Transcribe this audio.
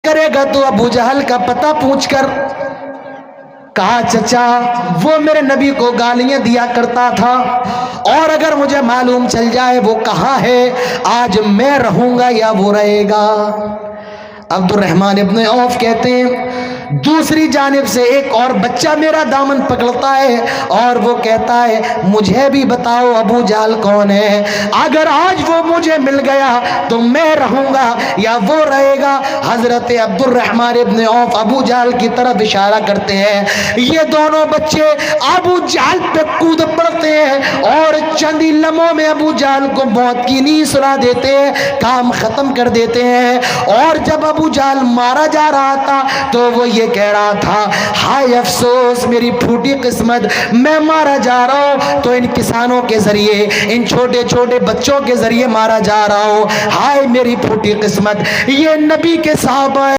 کرے گا تو ابو جہل کا پتہ پوچھ کر کہا چچا وہ میرے نبی کو گالیاں دیا کرتا تھا، اور اگر مجھے معلوم چل جائے وہ کہاں ہے، آج میں رہوں گا یا وہ رہے گا۔ عبد الرحمن ابن عوف کہتے ہیں دوسری جانب سے ایک اور بچہ میرا دامن پکڑتا ہے اور وہ کہتا ہے مجھے بھی بتاؤ ابو جہل کون ہے، اگر آج وہ مجھے مل گیا تو میں رہوں گا یا وہ رہے گا۔ حضرت عبد الرحمن ابن عوف ابو جہل کی طرف اشارہ کرتے ہیں، یہ دونوں بچے ابو جہل پہ کود پڑتے ہیں اور چند ہی لمحوں میں ابو جہل کو موت کی نیند سنا دیتے ہیں، کام ختم کر دیتے ہیں۔ اور جب ابو جہل مارا جا رہا تھا تو وہ یہ کہہ رہا تھا ہائے افسوس میری پھوٹی قسمت، میں مارا جا رہا ہوں تو ان کسانوں کے ذریعے، ان چھوٹے چھوٹے بچوں کے ذریعے مارا جا رہا ہوں، ہائے میری پھوٹی قسمت۔ یہ نبی کے صحابہ